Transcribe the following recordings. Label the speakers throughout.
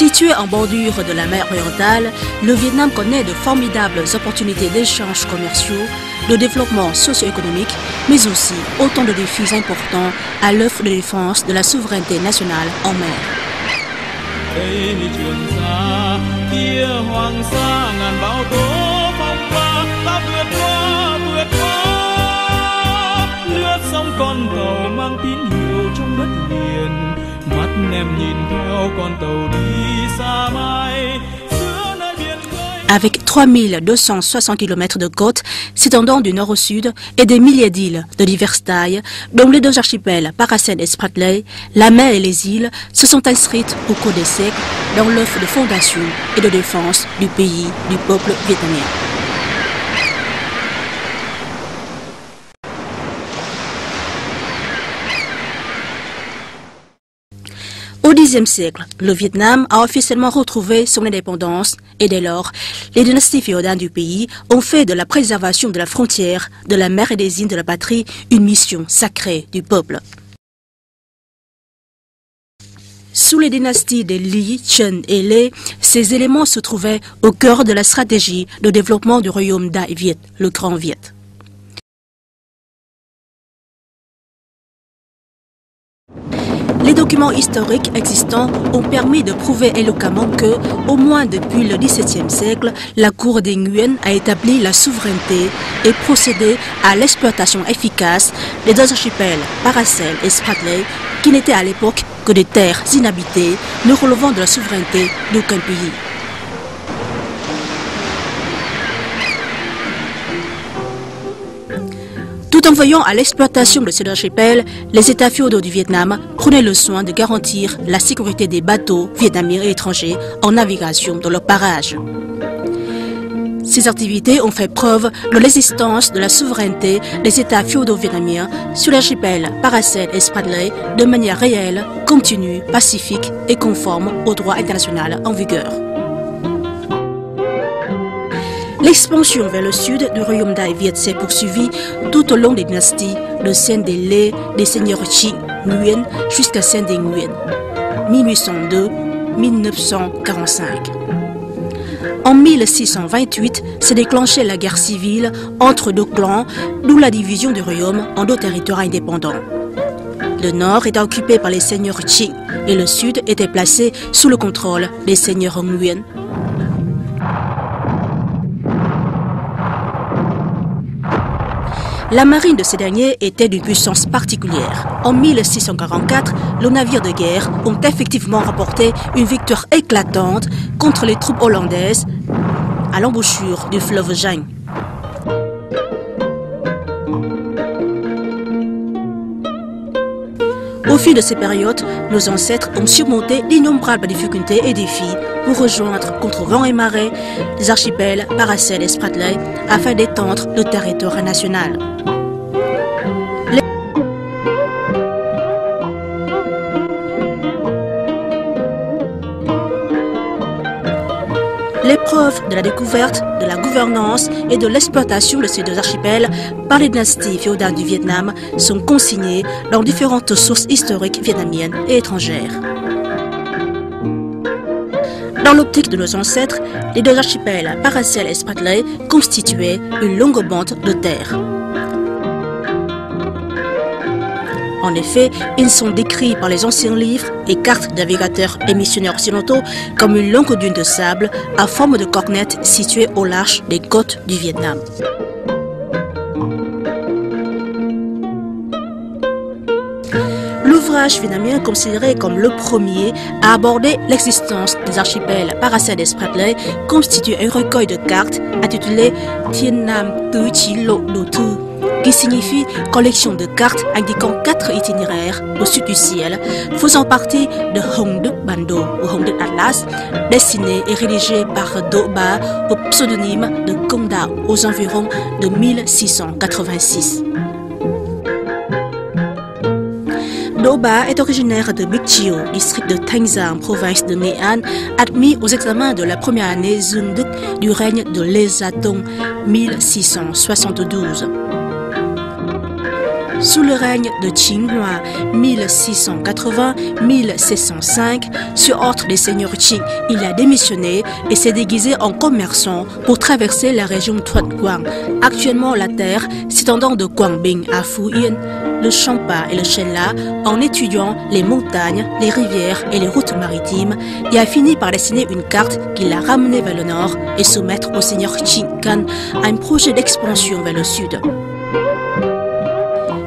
Speaker 1: Situé en bordure de la mer orientale, le Vietnam connaît de formidables opportunités d'échanges commerciaux, de développement socio-économique, mais aussi autant de défis importants à l'œuvre de défense de la souveraineté nationale en mer. Avec 3260 km de côte s'étendant du nord au sud et des milliers d'îles de diverses tailles, dont les deux archipels Paracel et Spratly, la mer et les îles se sont inscrites au cours des siècles dans l'œuvre de fondation et de défense du pays, du peuple vietnamien. Au Xe siècle, le Vietnam a officiellement retrouvé son indépendance et dès lors, les dynasties féodales du pays ont fait de la préservation de la frontière, de la mer et des îles de la patrie une mission sacrée du peuple. Sous les dynasties des Lý, Trần et Lê, ces éléments se trouvaient au cœur de la stratégie de développement du royaume Đại Việt, le Grand Viet. Les documents historiques existants ont permis de prouver éloquemment que, au moins depuis le XVIIe siècle, la cour des Nguyen a établi la souveraineté et procédé à l'exploitation efficace des deux archipels Paracel et Spratly, qui n'étaient à l'époque que des terres inhabitées, ne relevant de la souveraineté d'aucun pays. Tout en veillant à l'exploitation de ces archipels, les États féodaux du Vietnam prenaient le soin de garantir la sécurité des bateaux vietnamiens et étrangers en navigation dans leurs parages. Ces activités ont fait preuve de l'existence de la souveraineté des États féodaux vietnamiens sur l'archipel Paracel et Spratly de manière réelle, continue, pacifique et conforme au droit international en vigueur. L'expansion vers le sud du royaume Đại Việt s'est poursuivie tout au long des dynasties de celle des Lê, des seigneurs Trịnh, Nguyen jusqu'à celle des Nguyen, 1802-1945. En 1628 s'est déclenchée la guerre civile entre deux clans, d'où la division du royaume en deux territoires indépendants. Le nord était occupé par les seigneurs Trịnh et le sud était placé sous le contrôle des seigneurs Nguyen. La marine de ces derniers était d'une puissance particulière. En 1644, les navires de guerre ont effectivement remporté une victoire éclatante contre les troupes hollandaises à l'embouchure du fleuve Giang. Au fil de ces périodes, nos ancêtres ont surmonté d'innombrables difficultés et défis pour rejoindre contre vent et marée les archipels Paracel et Spratly afin d'étendre le territoire national. L'épreuve de la découverte, de la gouvernance et de l'exploitation de ces deux archipels par les dynasties féodales du Vietnam sont consignées dans différentes sources historiques vietnamiennes et étrangères. Dans l'optique de nos ancêtres, les deux archipels Paracel et Spratly constituaient une longue bande de terre. En effet, ils sont décrits par les anciens livres et cartes navigateurs et missionnaires occidentaux comme une longue dune de sable à forme de cornette située au large des côtes du Vietnam. L'ouvrage vietnamien considéré comme le premier à aborder l'existence des archipels Paracel et Spratly constitue un recueil de cartes intitulé Thiên Nam Tứ Chí Lộ Đồ Thư, qui signifie collection de cartes indiquant 4 itinéraires au sud du ciel, faisant partie de Hồng Đức Bản Đồ ou Hồng Đức Atlas, dessiné et rédigé par Do Ba au pseudonyme de Công Đạo aux environs de 1686. Do Ba est originaire de Bic Chiu, district de Thanh Giang, province de Nghệ An, admis aux examens de la première année Dương Đức du règne de Lê Gia Tông, 1672. Sous le règne de Qinghua 1680-1705, sur ordre des seigneurs Qing, il a démissionné et s'est déguisé en commerçant pour traverser la région Tuanguang, actuellement la terre s'étendant de Guangbing à Fujian, le Champa et le Shenla, en étudiant les montagnes, les rivières et les routes maritimes, et a fini par dessiner une carte qui l'a ramené vers le nord et soumettre au seigneur Qing Kan à un projet d'expansion vers le sud.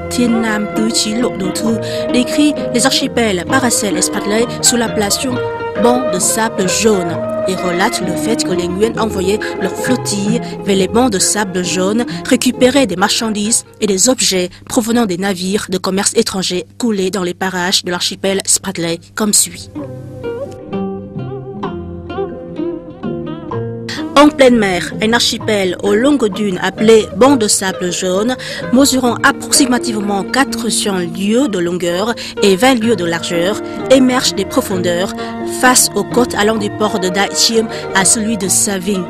Speaker 1: Thiên Nam Tứ Chí Lộ Đồ Thư décrit les archipels Paracel et Spratly sous l'appellation banc de sable jaune et relate le fait que les Nguyen envoyaient leurs flottilles vers les bancs de sable jaune, récupéraient des marchandises et des objets provenant des navires de commerce étrangers coulés dans les parages de l'archipel Spratly comme suit. En pleine mer, un archipel aux longues dunes appelé banc de sable jaune, mesurant approximativement 400 lieues de longueur et 20 lieues de largeur, émerge des profondeurs face aux côtes allant du port de Da Chiem à celui de Sa Vinh.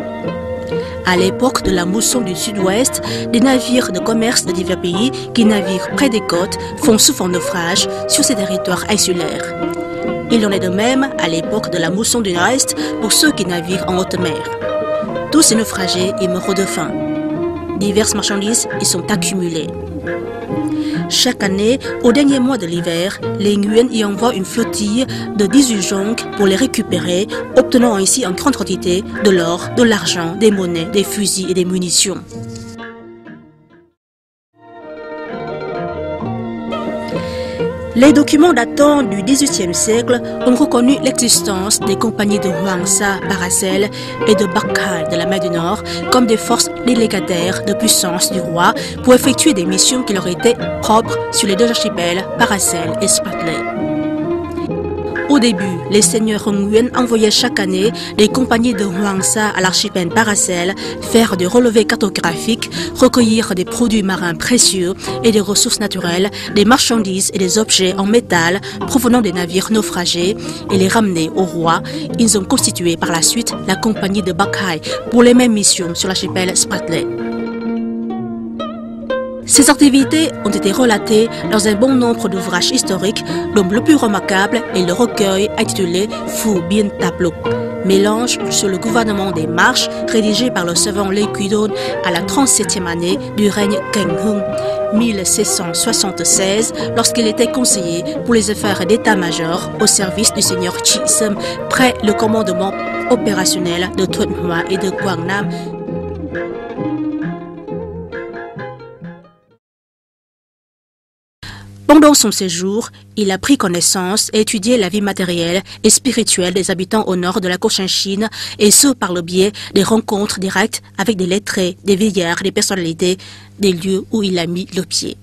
Speaker 1: À l'époque de la mousson du sud-ouest, des navires de commerce de divers pays qui naviguent près des côtes font souvent naufrage sur ces territoires insulaires. Il en est de même à l'époque de la mousson du nord-est pour ceux qui naviguent en haute mer. Tous ces naufragés y meurent de faim. Diverses marchandises y sont accumulées. Chaque année, au dernier mois de l'hiver, les Nguyen y envoient une flottille de 18 jonques pour les récupérer, obtenant ainsi en grande quantité de l'or, de l'argent, des monnaies, des fusils et des munitions. Les documents datant du XVIIIe siècle ont reconnu l'existence des compagnies de Hoang Sa, Paracel et de Bac Khai de la mer du Nord comme des forces délégataires de puissance du roi pour effectuer des missions qui leur étaient propres sur les deux archipels Paracel et Spratly. Au début, les seigneurs Nguyen envoyaient chaque année des compagnies de Hoang Sa à l'archipel Paracel faire des relevés cartographiques, recueillir des produits marins précieux et des ressources naturelles, des marchandises et des objets en métal provenant des navires naufragés et les ramener au roi. Ils ont constitué par la suite la compagnie de Bac Khai pour les mêmes missions sur l'archipel Spratly. Ces activités ont été relatées dans un bon nombre d'ouvrages historiques, dont le plus remarquable est le recueil intitulé Phu Bien Tap Luc, mélange sur le gouvernement des marches rédigé par le savant Lê Quý Đôn à la 37e année du règne Cảnh Hưng, 1676, lorsqu'il était conseiller pour les affaires d'état-major au service du seigneur Chi Sâm, près le commandement opérationnel de Thuận Hoa et de Quảng Nam. Pendant son séjour, il a pris connaissance et étudié la vie matérielle et spirituelle des habitants au nord de la Cochinchine, et ce par le biais des rencontres directes avec des lettrés, des vieillards, des personnalités, des lieux où il a mis le pied.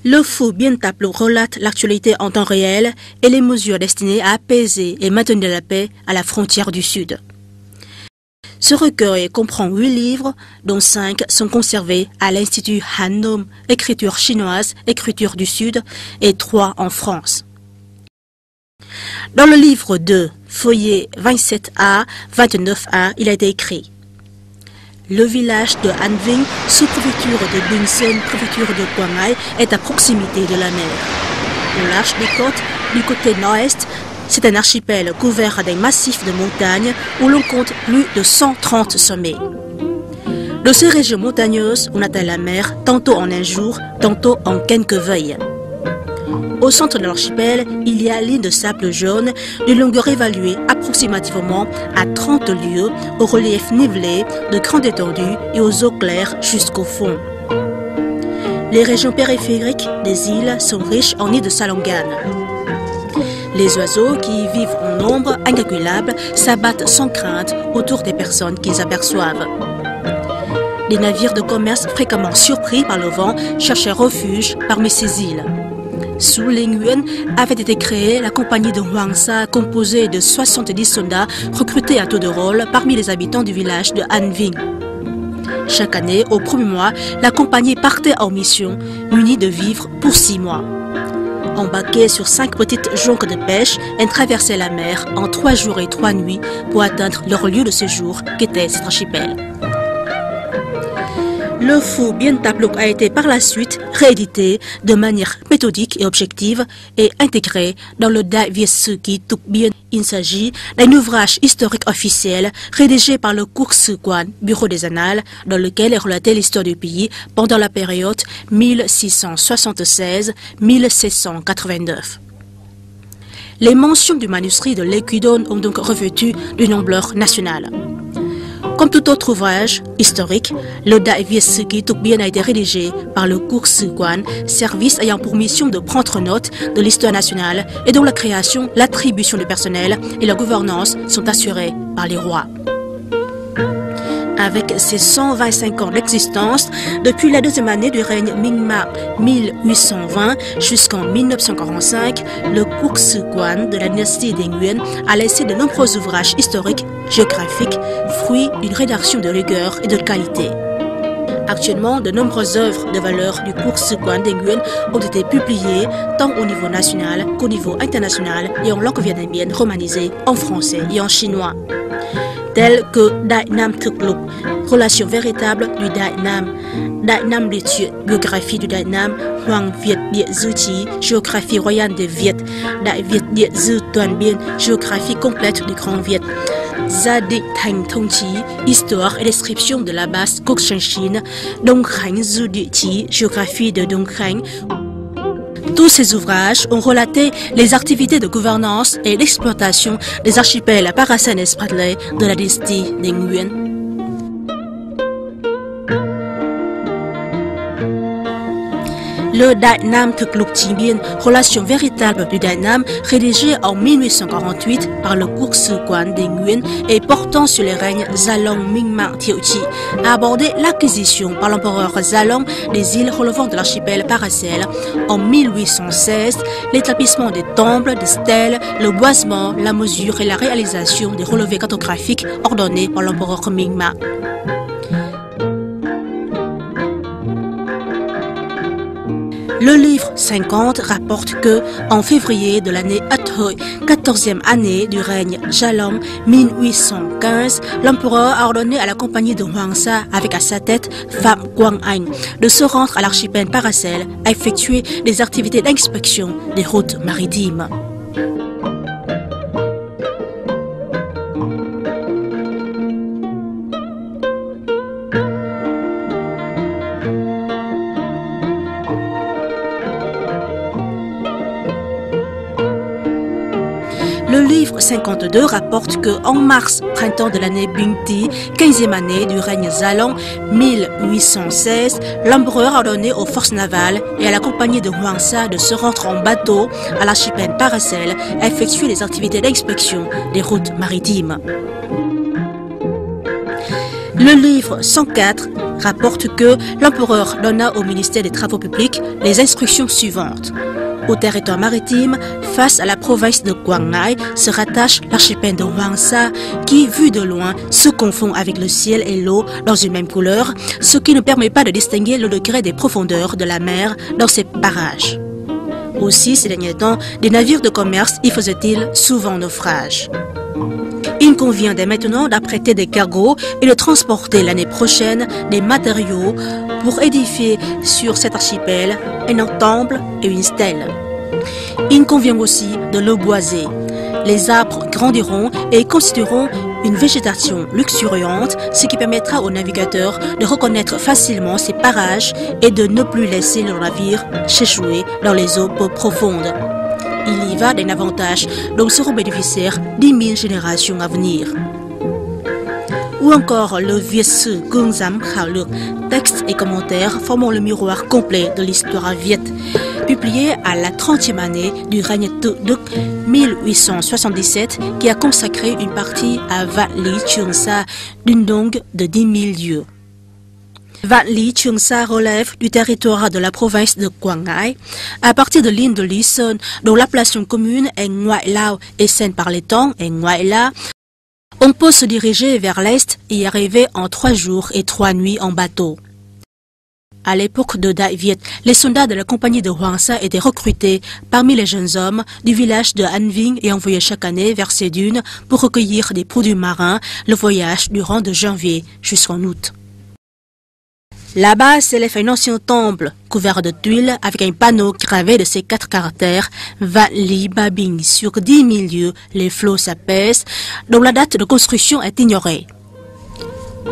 Speaker 1: Le Phu Bien Tap Luc relate l'actualité en temps réel et les mesures destinées à apaiser et maintenir la paix à la frontière du Sud. Ce recueil comprend 8 livres, dont 5 sont conservés à l'Institut Han Nom, écriture chinoise, écriture du Sud, et 3 en France. Dans le livre 2, feuillet 27A, 29A, il a été écrit: le village de Han Vinh, sous-préfecture de Binh Sơn, préfecture de Quảng Ngãi, est à proximité de la mer. Au large des côtes, du côté nord-est, c'est un archipel couvert d'un massif de montagnes où l'on compte plus de 130 sommets. De ces régions montagneuses, on atteint la mer tantôt en un jour, tantôt en quelques veilles. Au centre de l'archipel, il y a l'île de sable jaune, d'une longueur évaluée approximativement à 30 lieues, au relief nivelé, de grande étendue et aux eaux claires jusqu'au fond. Les régions périphériques des îles sont riches en nids de salanganes. Les oiseaux, qui y vivent en nombre incalculable, s'abattent sans crainte autour des personnes qu'ils aperçoivent. Des navires de commerce fréquemment surpris par le vent cherchaient refuge parmi ces îles. Sous les Nguyen avait été créée la compagnie de Hoang Sa, composée de 70 soldats recrutés à tour de rôle parmi les habitants du village de Han Vinh. Chaque année, au premier mois, la compagnie partait en mission, munie de vivres pour 6 mois. Embarqués sur 5 petites jonques de pêche, elles traversaient la mer en 3 jours et 3 nuits pour atteindre leur lieu de séjour, qu'était cet archipel. Le Phu Bien Tapluk a été par la suite réédité de manière méthodique et objective et intégré dans le Dai Viet Sư Ki Tuk Bien. Il s'agit d'un ouvrage historique officiel rédigé par le Cour Sư Quan, Bureau des Annales, dans lequel est relatée l'histoire du pays pendant la période 1676-1789. Les mentions du manuscrit de l'Équidon ont donc revêtu d'une ampleur nationale. Comme tout autre ouvrage historique, le Dai Viet Sư Ki Tuk Bien a été rédigé par le Cour Sư Quan, service ayant pour mission de prendre note de l'histoire nationale et dont la création, l'attribution du personnel et la gouvernance sont assurées par les rois. Avec ses 125 ans d'existence, depuis la deuxième année du règne Ming-Ma 1820 jusqu'en 1945, le Cour Sư Quan de la dynastie des Nguyen a laissé de nombreux ouvrages historiques, géographiques, fruits d'une rédaction de rigueur et de qualité. Actuellement, de nombreuses œuvres de valeur du Cour Sư Quan des Nguyen ont été publiées tant au niveau national qu'au niveau international et en langue vietnamienne romanisée, en français et en chinois. Tels que Dai Nam Thực Lục, relation véritable du Dai Nam Địa Chuyện, biographie du Dai Nam, Hoàng Việt Địa Dư Chí, géographie royale des Việt, Đại Việt Địa Dư Toàn Biên, géographie complète du Grand Việt, Gia Định Thành Thông Chí, histoire et description de la basse Cochinchine, Đông Khánh Dư Địa Chí, géographie de Đông Khánh. Tous ces ouvrages ont relaté les activités de gouvernance et d'exploitation des archipels Paracel et Spratly de la dynastie des Nguyen. Le Dai Nam Thực Lục Chi Bien, relation véritable du Dai Nam, rédigé en 1848 par le Cour Sư Quan des Nguyen et portant sur les règnes Zalong Ming-Ma Thiệu Chi, a abordé l'acquisition par l'empereur Zalong des îles relevant de l'archipel Paracel en 1816, l'établissement des temples, des stèles, le boisement, la mesure et la réalisation des relevés cartographiques ordonnés par l'empereur Ming-Ma. Le livre 50 rapporte que, en février de l'année Athoi, 14e année du règne Jalong 1815, l'empereur a ordonné à la compagnie de Hoàng Sa, avec à sa tête Phạm Quang Anh, de se rendre à l'archipel Paracel à effectuer des activités d'inspection des routes maritimes. Le livre 52 rapporte que en mars, printemps de l'année Binh Thi, 15e année du règne Zalong 1816, l'empereur a ordonné aux forces navales et à la compagnie de Hoàng Sa de se rendre en bateau à l'archipel Paracel à effectuer les activités d'inspection des routes maritimes. Le livre 104 rapporte que l'empereur donna au ministère des Travaux publics les instructions suivantes. Au territoire maritime, face à la province de Quang Ngai, se rattache l'archipel de Hoàng Sa qui, vu de loin, se confond avec le ciel et l'eau dans une même couleur, ce qui ne permet pas de distinguer le degré des profondeurs de la mer dans ces parages. Aussi, ces derniers temps, des navires de commerce y faisaient-ils souvent naufrage. Il convient dès maintenant d'apprêter des cargos et de transporter l'année prochaine des matériaux pour édifier sur cet archipel un temple et une stèle. Il convient aussi de le boiser. Les arbres grandiront et constitueront une végétation luxuriante, ce qui permettra aux navigateurs de reconnaître facilement ces parages et de ne plus laisser leur navire s'échouer dans les eaux peu profondes. Il y va d'un avantage dont seront bénéficiaires 10 000 générations à venir. Ou encore le Viet Sư Cương Giám Khảo Lược, textes et commentaires formant le miroir complet de l'histoire viet, publié à la 30e année du règne Tự Đức 1877, qui a consacré une partie à Vạn Lý Trường Sa d'une longue de 10 000 lieues. Vạn Lý Trường Sa relève du territoire de la province de Quang Ngai, à partir de l'île de Lý Sơn, dont l'appellation commune est Ngoại Lao et scène par les temps est Ngoại La. On peut se diriger vers l'est et y arriver en 3 jours et 3 nuits en bateau. À l'époque de Dai Viet, les soldats de la compagnie de Hoàng Sa étaient recrutés parmi les jeunes hommes du village de An Vinh et envoyés chaque année vers ces dunes pour recueillir des produits marins, le voyage durant de janvier jusqu'en août. Là-bas s'élève un ancien temple couvert de tuiles avec un panneau gravé de ces 4 caractères Vali Babing. Sur 10 000 lieues, les flots s'apaisent, dont la date de construction est ignorée.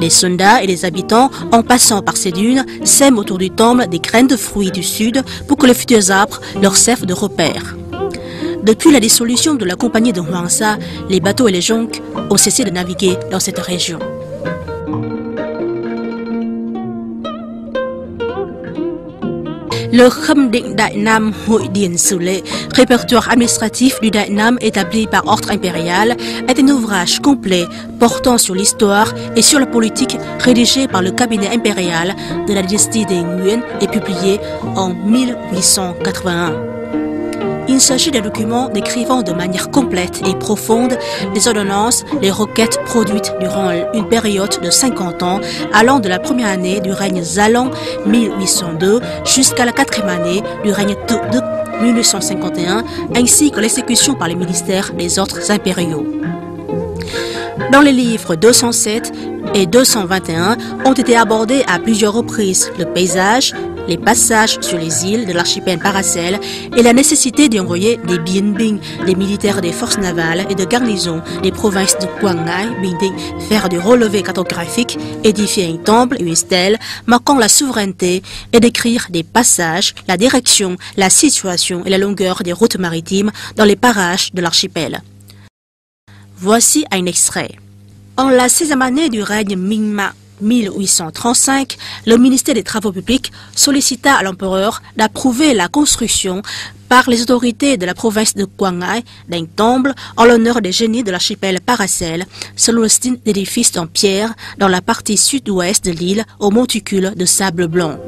Speaker 1: Les soldats et les habitants, en passant par ces dunes, sèment autour du temple des graines de fruits du sud pour que les futurs arbres leur servent de repère. Depuis la dissolution de la compagnie de Hwangsa, les bateaux et les jonques ont cessé de naviguer dans cette région. Le Kham Định Đại Nam Hội Điển Sử Lệ, répertoire administratif du Đại Nam établi par ordre impérial, est un ouvrage complet portant sur l'histoire et sur la politique rédigé par le cabinet impérial de la dynastie des Nguyen et publié en 1881. Il s'agit d'un document décrivant de manière complète et profonde les ordonnances, les requêtes produites durant une période de 50 ans, allant de la première année du règne Zalong 1802 jusqu'à la 4e année du règne Tukduk 1851, ainsi que l'exécution par les ministères des ordres impériaux. Dans les livres 207 et 221 ont été abordés à plusieurs reprises le paysage, les passages sur les îles de l'archipel Paracel et la nécessité d'y envoyer des Bien Binh, des militaires des forces navales et de garnison des provinces de Quang Ngai, Bình Định, faire du relevé cartographique, édifier un temple et une stèle marquant la souveraineté et décrire des passages, la direction, la situation et la longueur des routes maritimes dans les parages de l'archipel. Voici un extrait. En la 16e année du règne Mingma 1835, le ministère des Travaux publics sollicita à l'empereur d'approuver la construction par les autorités de la province de Quang Ngai d'un temple en l'honneur des génies de l'archipel Paracel, selon le style d'édifice en pierre dans la partie sud-ouest de l'île au monticule de sable blanc.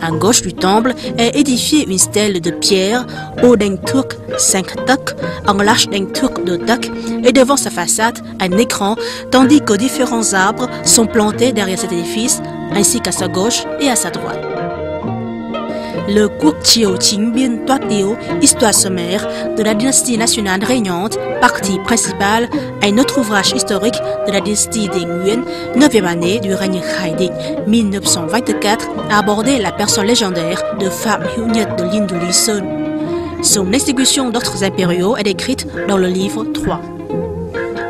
Speaker 1: À gauche du temple est édifiée une stèle de pierre haut d'un toc 5 tocs, en large d'un toc de toc et devant sa façade un écran, tandis que différents arbres sont plantés derrière cet édifice, ainsi qu'à sa gauche et à sa droite. Le Quốc Triều Chính Biên Toát Tiếu, histoire sommaire de la dynastie nationale régnante, partie principale, un autre ouvrage historique de la dynastie des Nguyen, 9e année du règne Khai Định, 1924, a abordé la personne légendaire de Phạm Hữu Nhật de l'île de Lý Sơn. Son exécution d'ordres impériaux est décrite dans le livre 3.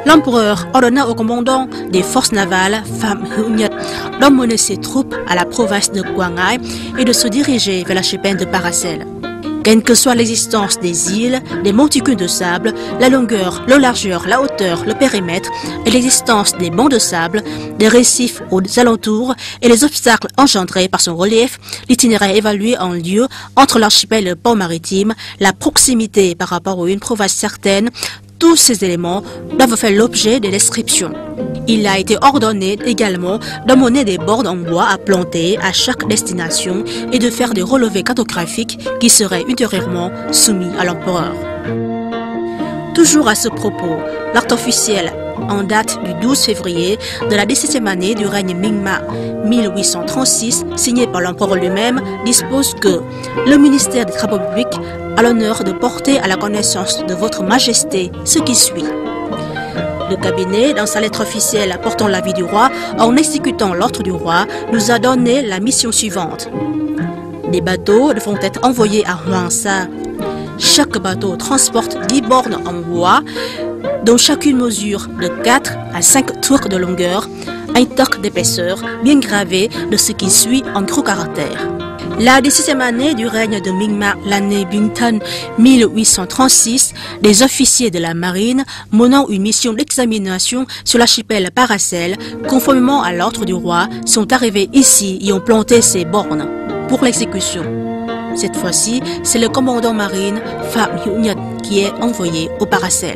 Speaker 1: L'empereur ordonna au commandant des forces navales, Phạm Hữu Nhật, d'emmener ses troupes à la province de Quang Ngai et de se diriger vers l'archipel de Paracel. Quelle que soit l'existence des îles, des monticules de sable, la longueur, la largeur, la hauteur, le périmètre et l'existence des bancs de sable, des récifs aux alentours et les obstacles engendrés par son relief, l'itinéraire évalué en lieu entre l'archipel et le port maritime, la proximité par rapport à une province certaine, tous ces éléments doivent faire l'objet de descriptions. Il a été ordonné également d'emmener des bornes en bois à planter à chaque destination et de faire des relevés cartographiques qui seraient ultérieurement soumis à l'empereur. Toujours à ce propos, l'acte officiel en date du 12 février de la 17e année du règne Mingma 1836, signé par l'empereur lui-même, dispose que le ministère des Travaux publics a l'honneur de porter à la connaissance de votre Majesté ce qui suit. Le cabinet, dans sa lettre officielle apportant l'avis du roi, en exécutant l'ordre du roi, nous a donné la mission suivante. Des bateaux devront être envoyés à Hwangsa. Chaque bateau transporte 10 bornes en bois, dont chacune mesure de 4 à 5 tours de longueur, un toc d'épaisseur bien gravé de ce qui suit en gros caractères. La 17e année du règne de Mingma, l'année Bingtan 1836, des officiers de la marine menant une mission d'examination sur l'archipel Paracel, conformément à l'ordre du roi, sont arrivés ici et ont planté ces bornes pour l'exécution. Cette fois-ci, c'est le commandant marine Phạm Hữu Nhật qui est envoyé au Paracel.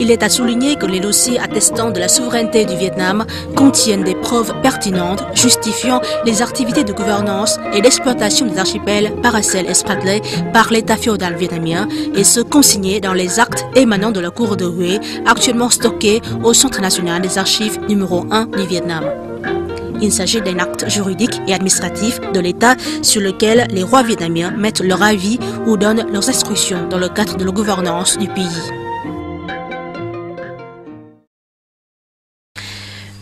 Speaker 1: Il est à souligner que les dossiers attestant de la souveraineté du Vietnam contiennent des preuves pertinentes justifiant les activités de gouvernance et d'exploitation des archipels Paracel et Spratly par l'État féodal vietnamien et se consigner dans les actes émanant de la cour de Hué, actuellement stockés au Centre national des archives numéro 1 du Vietnam. Il s'agit d'un acte juridique et administratif de l'État sur lequel les rois vietnamiens mettent leur avis ou donnent leurs instructions dans le cadre de la gouvernance du pays.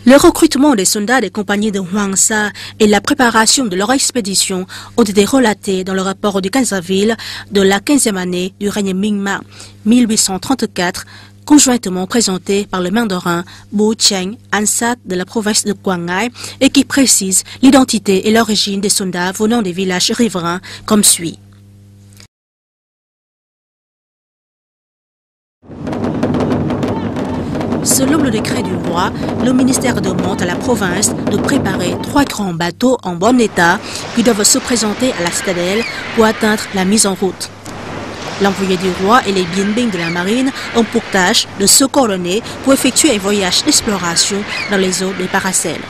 Speaker 1: Le recrutement des soldats des compagnies de Hoàng Sa et la préparation de leur expédition ont été relatés dans le rapport du 15 avril de la 15e année du règne Ming-Ma 1834, conjointement présenté par le mandarin Bo Cheng, ansat de la province de Quảng Ngãi, et qui précise l'identité et l'origine des soldats venant des villages riverains comme suit. Selon le décret du roi, le ministère demande à la province de préparer 3 grands bateaux en bon état qui doivent se présenter à la citadelle pour atteindre la mise en route. L'envoyé du roi et les Bien Binh de la marine ont pour tâche de se coordonner pour effectuer un voyage d'exploration dans les eaux des Paracels.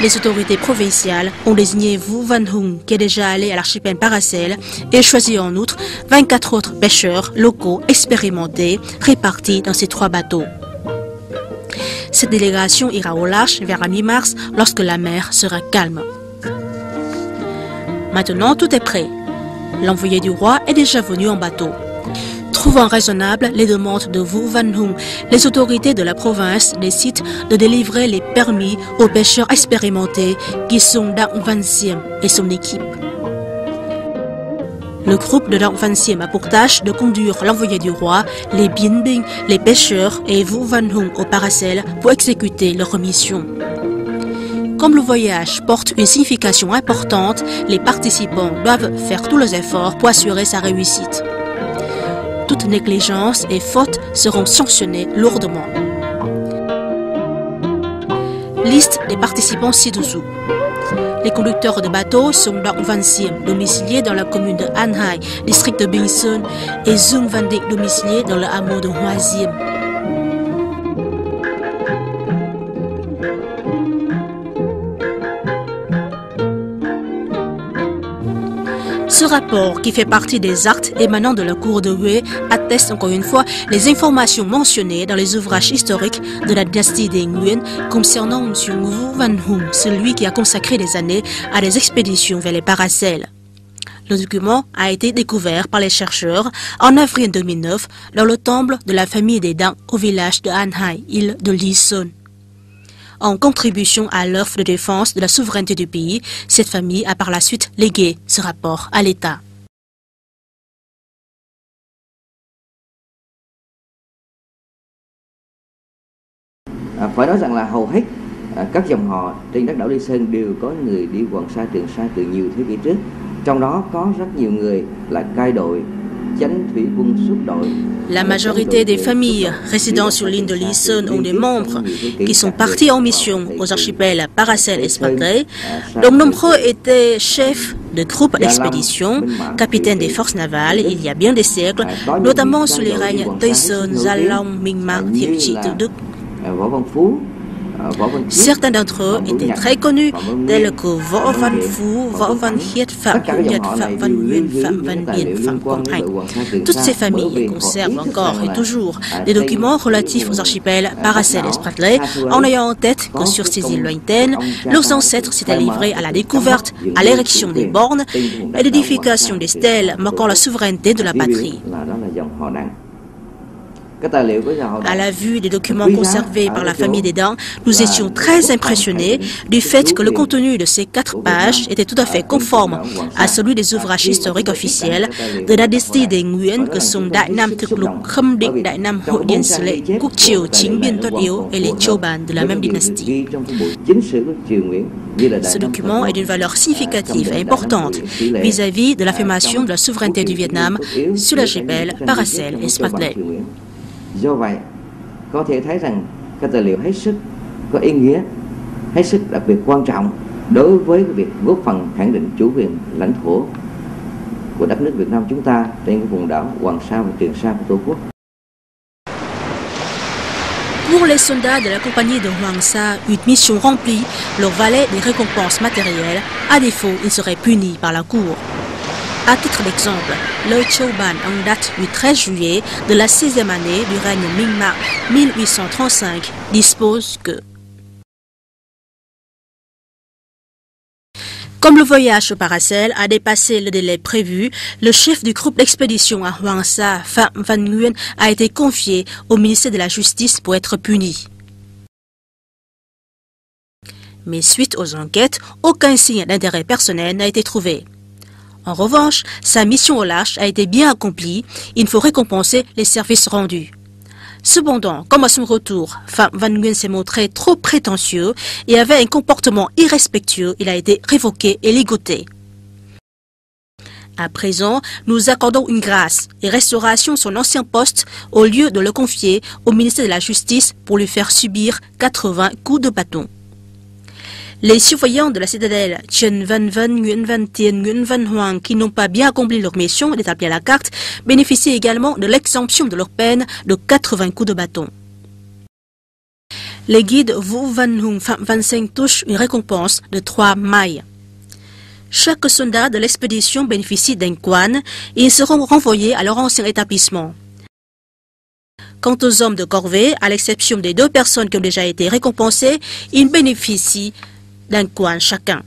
Speaker 1: Les autorités provinciales ont désigné Vu Van Hung, qui est déjà allé à l'archipel Paracel, et choisi en outre 24 autres pêcheurs locaux expérimentés répartis dans ces 3 bateaux. Cette délégation ira au large vers la mi-mars lorsque la mer sera calme. Maintenant, tout est prêt. L'envoyé du roi est déjà venu en bateau. Trouvant raisonnables les demandes de Vu Van Hung, les autorités de la province décident de délivrer les permis aux pêcheurs expérimentés qui sont Dang Van Siem et son équipe. Le groupe de Dang Van Siem a pour tâche de conduire l'envoyé du roi, les Bien Binh, les pêcheurs et Vu Van Hung au Paracel pour exécuter leur mission. Comme le voyage porte une signification importante, les participants doivent faire tous les efforts pour assurer sa réussite. Toute négligence et faute seront sanctionnées lourdement. Liste des participants ci-dessous. Les conducteurs de bateaux sont Dang Van Siem, domicilié dans la commune de An Hai, district de Binh Sơn, et Dung Van Dik, domicilié dans le hameau de Hoa Diem. Ce rapport, qui fait partie des actes émanant de la cour de Huế, atteste encore une fois les informations mentionnées dans les ouvrages historiques de la dynastie des Nguyen concernant M. Vu Van Hung, celui qui a consacré des années à des expéditions vers les Paracels. Le document a été découvert par les chercheurs en avril 2009 dans le temple de la famille des Dang au village de An Hai, île de Lý Sơn. En contribution à l'œuvre de défense de la souveraineté du pays, cette famille a par la suite légué ce rapport à l'État.
Speaker 2: Phải nói rằng là hầu hết các dòng họ trên đất đảo Lý Sơn đều có người đi Hoàng Sa, Trường Sa từ nhiều thế kỷ trước. Trong đó có rất nhiều người là cai đội.
Speaker 1: La majorité des familles résidant sur l'île de Lý Sơn ont des membres qui sont partis en mission aux archipels Paracel et Spratly, dont nombreux étaient chefs de groupes d'expédition, capitaines des forces navales il y a bien des siècles, notamment sous les règnes Tây Sơn, Gia Long, Minh-Ma, Thiệu Trị, Tự Đức. Certains d'entre eux étaient très connus, tels que Võ Văn Phú, Võ Văn Khiết, Phạm Hữu Nhật, Phạm Văn Nguyên, Phạm Văn Điền, Phạm Quang Hạnh. Toutes ces familles conservent encore et toujours des documents relatifs aux archipels Paracel et Spratly, en ayant en tête que sur ces îles lointaines, leurs ancêtres s'étaient livrés à la découverte, à l'érection des bornes et l'édification des stèles marquant la souveraineté de la patrie. À la vue des documents conservés par la famille des Dang, nous étions très impressionnés du fait que le contenu de ces 4 pages était tout à fait conforme à celui des ouvrages historiques officiels de la dynastie des Nguyen que sont Đại Nam Thực Lục, Khâm Định, Đại Nam Hội Điền Sử Lệ, Quốc Triều, Chính Biên Tuất Yếu et les Châu Bàn de la même dynastie. Ce document est d'une valeur significative et importante vis-à-vis de l'affirmation de la souveraineté du Vietnam sur l'archipel Paracel et Spratly.
Speaker 2: Do vậy, có thể thấy rằng các tài liệu hết sức có ý nghĩa, hết sức đặc biệt quan trọng đối với việc góp phần khẳng định chủ quyền lãnh thổ của đất nước Việt Nam chúng ta trên vùng đảo Hoàng Sa và Trường Sa của Tổ quốc.
Speaker 1: Pour les soldats de la compagnie de Hoàng Sa, une mission remplie leur valait des récompenses matérielles. À défaut, ils seraient punis par la cour. À titre d'exemple, le Châu Ban en date du 13 juillet de la 6e année du règne Minh-Ma 1835 dispose que Comme le voyage au Paracel a dépassé le délai prévu, le chef du groupe d'expédition à Hoàng Sa, Phạm Văn Nguyên, a été confié au ministère de la Justice pour être puni. Mais suite aux enquêtes, aucun signe d'intérêt personnel n'a été trouvé. En revanche, sa mission au large a été bien accomplie. Il faut récompenser les services rendus. Cependant, comme à son retour, Phạm Văn Nguyên s'est montré trop prétentieux et avait un comportement irrespectueux, il a été révoqué et ligoté. À présent, nous accordons une grâce et restauration son ancien poste au lieu de le confier au ministère de la Justice pour lui faire subir 80 coups de bâton. Les surveillants de la citadelle Trần Văn Vân, Nguyễn Văn Tiền, Nguyễn Văn Hoàng qui n'ont pas bien accompli leur mission d'établir la carte bénéficient également de l'exemption de leur peine de 80 coups de bâton. Les guides Vũ Văn Hùng, Phạm Văn Seng touchent une récompense de 3 mailles. Chaque soldat de l'expédition bénéficie d'un quan et ils seront renvoyés à leur ancien établissement. Quant aux hommes de corvée, à l'exception des 2 personnes qui ont déjà été récompensées, ils bénéficient d'un quan chacun.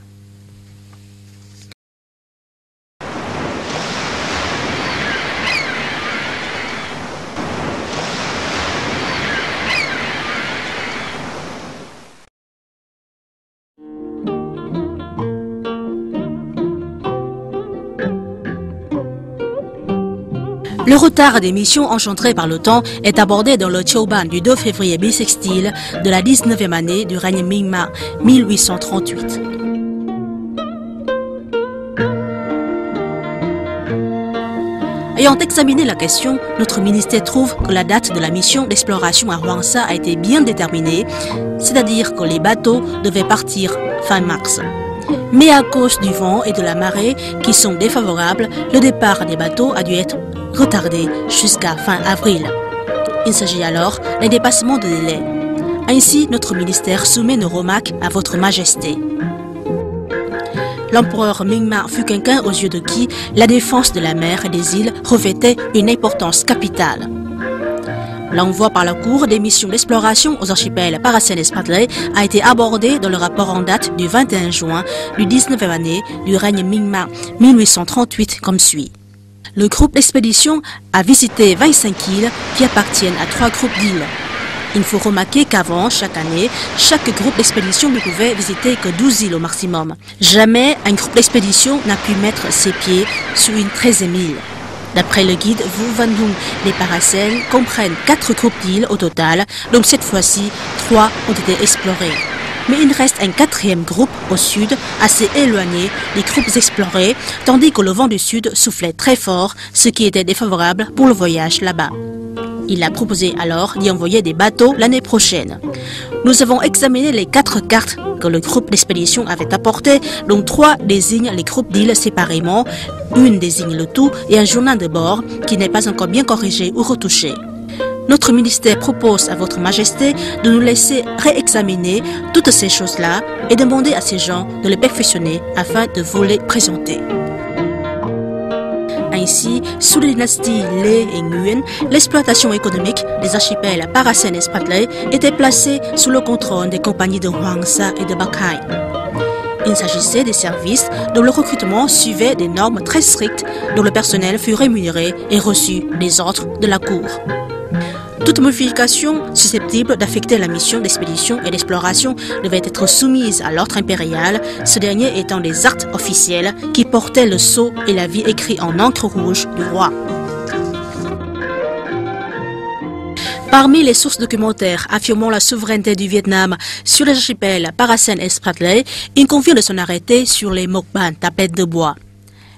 Speaker 1: Le retard des missions engendré par le temps est abordé dans le Choban du 2 février bissextile de la 19e année du règne Ming-Ma 1838. Ayant examiné la question, notre ministère trouve que la date de la mission d'exploration à Hoàng Sa a été bien déterminée, c'est-à-dire que les bateaux devaient partir fin mars. Mais à cause du vent et de la marée qui sont défavorables, le départ des bateaux a dû être retardé jusqu'à fin avril. Il s'agit alors d'un dépassement de délai. Ainsi, notre ministère soumet nos remarques à votre majesté. L'empereur Ming-Ma fut quelqu'un aux yeux de qui la défense de la mer et des îles revêtait une importance capitale. L'envoi par la Cour des missions d'exploration aux archipels Paracel et Spratly a été abordé dans le rapport en date du 21 juin du 19e année du règne Ming-Ma 1838 comme suit. Le groupe d'expédition a visité 25 îles qui appartiennent à 3 groupes d'îles. Il faut remarquer qu'avant, chaque année, chaque groupe d'expédition ne pouvait visiter que 12 îles au maximum. Jamais un groupe d'expédition n'a pu mettre ses pieds sur une 13e île. D'après le guide Vũ Văn Hùng, les Paracels comprennent 4 groupes d'îles au total, donc cette fois-ci, 3 ont été explorés. Mais il reste un 4e groupe au sud, assez éloigné des groupes explorés, tandis que le vent du sud soufflait très fort, ce qui était défavorable pour le voyage là-bas. Il a proposé alors d'y envoyer des bateaux l'année prochaine. Nous avons examiné les 4 cartes que le groupe d'expédition avait apportées, dont 3 désignent les groupes d'îles séparément, une désigne le tout et un journal de bord qui n'est pas encore bien corrigé ou retouché. Notre ministère propose à votre majesté de nous laisser réexaminer toutes ces choses-là et demander à ces gens de les perfectionner afin de vous les présenter. Ainsi, sous les dynasties Lê et Nguyen, l'exploitation économique des archipels Paracel et Spratly était placée sous le contrôle des compagnies de Hoàng Sa et de Bắc Hải. Il s'agissait des services dont le recrutement suivait des normes très strictes, dont le personnel fut rémunéré et reçut des ordres de la cour. Toute modification susceptible d'affecter la mission d'expédition et d'exploration devait être soumise à l'ordre impérial, ce dernier étant des actes officiels qui portaient le sceau et la vie écrits en encre rouge du roi. Parmi les sources documentaires affirmant la souveraineté du Vietnam sur les archipels Paracel et Spratly, il convient de s'en arrêter sur les mokban, tablettes de bois.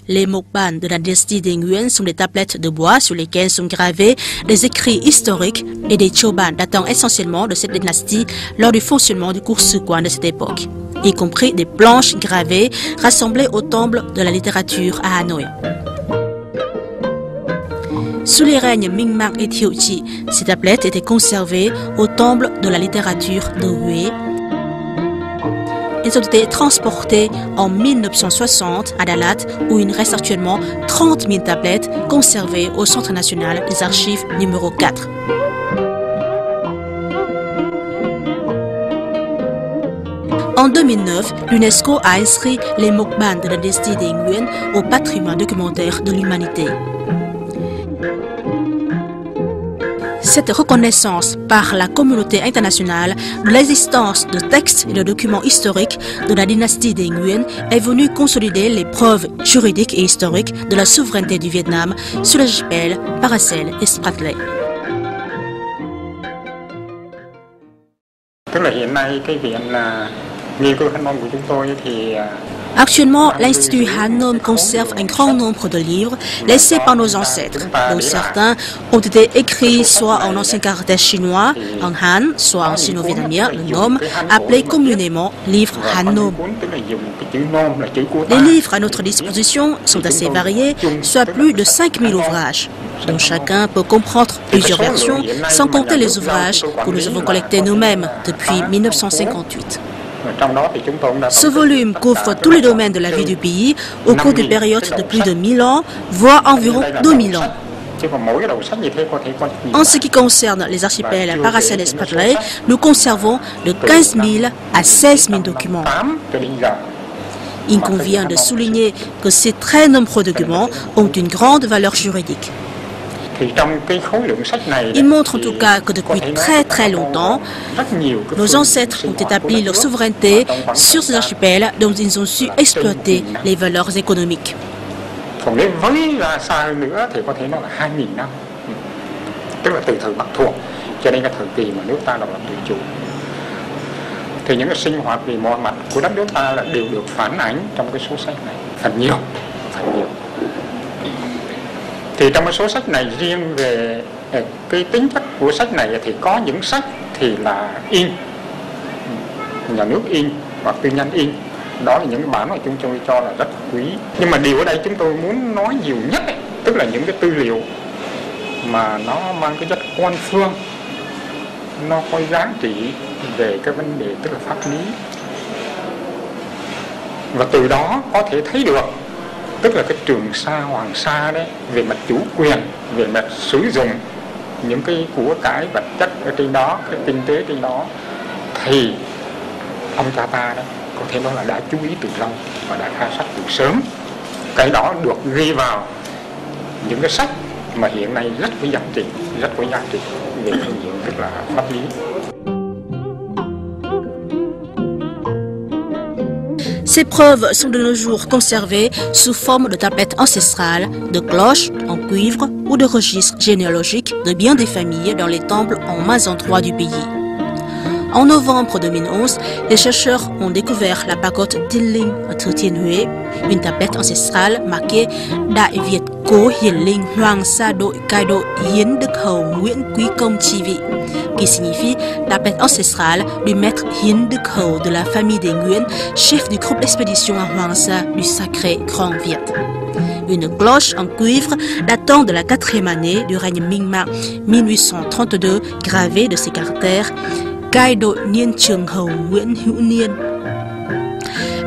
Speaker 1: Les mokban de la dynastie des Nguyen sont des tablettes de bois sur lesquelles sont gravés des écrits historiques et des choban datant essentiellement de cette dynastie lors du fonctionnement du cours Suquan de cette époque, y compris des planches gravées rassemblées au temple de la littérature à Hanoï. Sous les règnes Ming-Ma et Thiệu Trị, ces tablettes étaient conservées au temple de la littérature de Huế. Elles ont été transportées en 1960 à Dalat, où il reste actuellement 30 000 tablettes conservées au Centre national des archives numéro 4. En 2009, l'UNESCO a inscrit les mukbang de la dynastie des Nguyen au patrimoine documentaire de l'humanité. Cette reconnaissance par la communauté internationale de l'existence de textes et de documents historiques de la dynastie des Nguyen est venue consolider les preuves juridiques et historiques de la souveraineté du Vietnam sur l'archipel Paracel et Spratly. Actuellement, l'Institut Han Nom conserve un grand nombre de livres laissés par nos ancêtres, dont certains ont été écrits soit en ancien caractère chinois, en Han, soit en sino-vietnamien, le Nom, appelé communément livre Han Nom. Les livres à notre disposition sont assez variés, soit plus de 5000 ouvrages, dont chacun peut comprendre plusieurs versions, sans compter les ouvrages que nous avons collectés nous-mêmes depuis 1958. Ce volume couvre tous les domaines de la vie du pays au cours d'une période de plus de 1000 ans, voire environ 2000 ans. En ce qui concerne les archipels Paracel et Spratly, nous conservons de 15 000 à 16 000 documents. Il convient de souligner que ces très nombreux documents ont une grande valeur juridique. Il montre en tout cas que depuis très longtemps, nos ancêtres ont établi leur souveraineté sur ces archipels dont ils ont su exploiter les valeurs économiques.
Speaker 3: Thì những cái sinh hoạt về mọi mặt của đất nước ta là đều được phản ánh trong cái số sách này phần nhiều. Thì trong cái số sách này riêng về cái tính chất của sách này thì có những sách thì là in, nhà nước in hoặc tư nhân in. Đó là những cái bản mà chúng tôi cho là rất quý. Nhưng mà điều ở đây chúng tôi muốn nói nhiều nhất ấy, tức là những cái tư liệu mà nó mang cái chất quan phương, nó có giá trị về cái vấn đề tức là pháp lý, và từ đó có thể thấy được tức là cái Trường Sa Hoàng Sa đấy, về mặt chủ quyền, về mặt sử dụng những cái của cải vật chất ở trên đó, cái kinh tế trên đó, thì ông cha ta đó có thể nói là đã chú ý từ lâu và đã khai sách từ sớm. Cái đó được ghi vào những cái sách mà hiện nay rất có giá trị về phương diện tức là pháp lý.
Speaker 1: Ces preuves sont de nos jours conservées sous forme de tablettes ancestrales, de cloches en cuivre ou de registres généalogiques de bien des familles dans les temples en maints endroits du pays. En novembre 2011, les chercheurs ont découvert la pagode Tin Linh ở Thừa Thiên Huế, une tablette ancestrale marquée Đại Việt Cố Hiển Linh Hoàng Sa Đội Cai Đội Hiến Đức Hầu Nguyễn Quý Công Chi Vị, qui signifie tablette ancestrale du maître Hiến Đức Hầu de la famille des Nguyen, chef du groupe d'expédition à Hoàng Sa du sacré Grand Viet. Une cloche en cuivre datant de la 4e année du règne Minh-Mạng 1832, gravée de ces caractères Cai Đội Niên Trường Hầu Nguyễn Hữu Niên.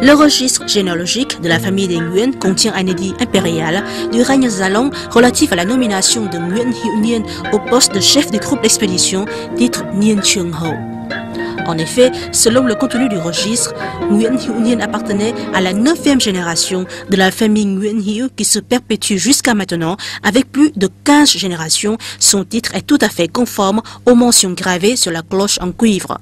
Speaker 1: Le registre généalogique de la famille des Nguyen contient un édit impérial du règne Zalong relatif à la nomination de Nguyễn Hữu Niên au poste de chef du groupe d'expédition, titre Niên Trường Hầu. En effet, selon le contenu du registre, Nguyễn Hữu Niên appartenait à la 9e génération de la famille Nguyễn Hữu qui se perpétue jusqu'à maintenant avec plus de 15 générations. Son titre est tout à fait conforme aux mentions gravées sur la cloche en cuivre.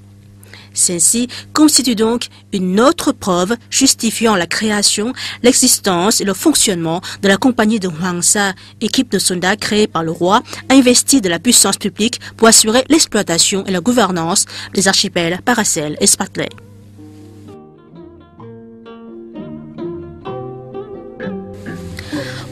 Speaker 1: Celle-ci constitue donc une autre preuve justifiant la création, l'existence et le fonctionnement de la compagnie de Hoàng Sa, équipe de soldats créée par le roi, investie de la puissance publique pour assurer l'exploitation et la gouvernance des archipels Paracel et Spratly.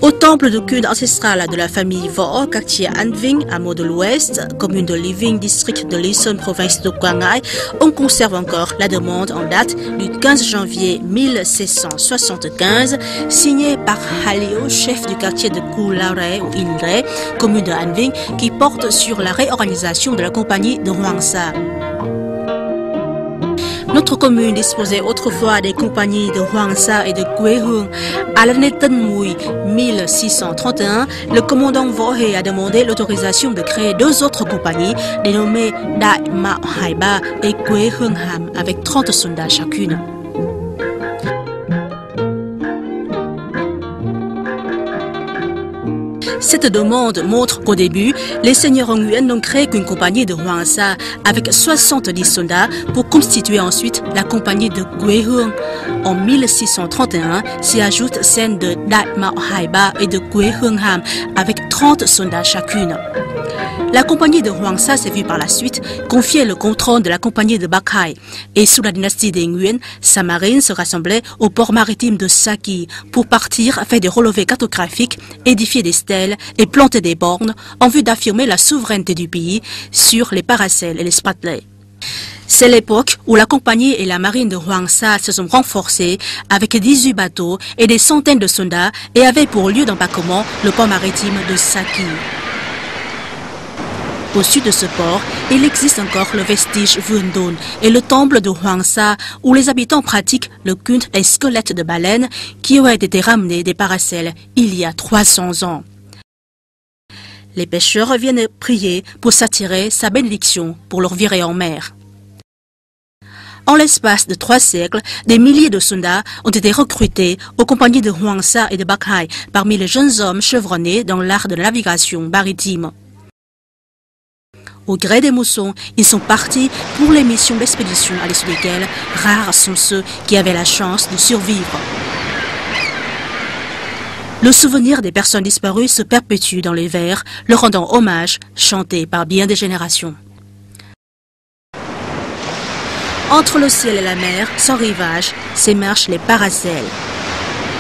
Speaker 1: Au temple de culte ancestral de la famille Vo, quartier An Vinh, hameau de l'Ouest, commune de Living, district de Lý Sơn, province de Quảng Ngãi, on conserve encore la demande en date du 15 janvier 1675, signée par Halio, chef du quartier de Kulare ou Inre, commune de An Vinh, qui porte sur la réorganisation de la compagnie de Hoàng Sa. Notre commune disposait autrefois des compagnies de Hoàng Sa et de Quế Hương. À l'année Tân Mùi 1631, le commandant Võ Hề a demandé l'autorisation de créer 2 autres compagnies dénommées Đại Mạo Hải Ba et Quế Hương Hàm avec 30 soldats chacune. Cette demande montre qu'au début, les seigneurs Nguyen n'ont créé qu'une compagnie de Hoàng Sa avec 70 soldats pour constituer ensuite la compagnie de Quế Hương. En 1631, s'y ajoute celle de Đại Mạo Hải Ba et de Quế Hương Ham avec 30 soldats chacune. La compagnie de Hoàng Sa s'est vue par la suite confier le contrôle de la compagnie de Bắc Hải. Et sous la dynastie des Nguyen, sa marine se rassemblait au port maritime de Saki pour partir faire des relevés cartographiques, édifier des stèles et planter des bornes en vue d'affirmer la souveraineté du pays sur les Paracels et les Spratleys. C'est l'époque où la compagnie et la marine de Hoàng Sa se sont renforcées avec 18 bateaux et des centaines de soldats et avaient pour lieu d'embarquement le port maritime de Saki. Au sud de ce port, il existe encore le vestige Vườn Đôn et le temple de Hoàng Sa où les habitants pratiquent le culte et squelettes de baleines qui auraient été ramenés des Paracels il y a 300 ans. Les pêcheurs viennent prier pour s'attirer sa bénédiction pour leur virer en mer. En l'espace de 3 siècles, des milliers de soldats ont été recrutés aux compagnies de Hoàng Sa et de Bắc Hải parmi les jeunes hommes chevronnés dans l'art de la navigation maritime. Au gré des moussons, ils sont partis pour les missions d'expédition à l'issue desquelles rares sont ceux qui avaient la chance de survivre. Le souvenir des personnes disparues se perpétue dans les vers, leur rendant hommage, chanté par bien des générations. Entre le ciel et la mer, sans rivage, s'émarchent les Paracels,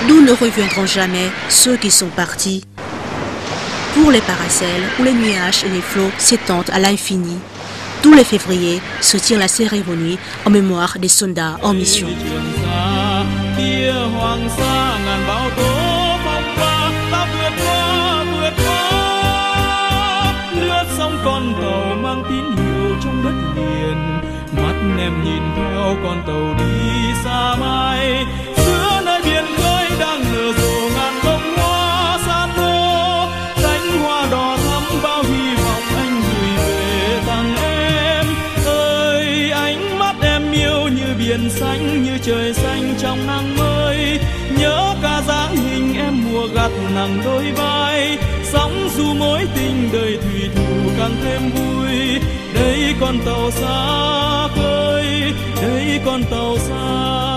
Speaker 1: d'où ne reviendront jamais ceux qui sont partis. Pour les Paracels, où les nuages et les flots s'étendent à l'infini, tous les février se tient la cérémonie en mémoire des soldats en mission.
Speaker 4: Biển xanh như trời xanh trong nắng mới, nhớ cả dáng hình em mùa gặt nặng đôi vai, sóng dù mối tình đời thủy thủ càng thêm vui. Đây con tàu xa khơi, đây con tàu xa.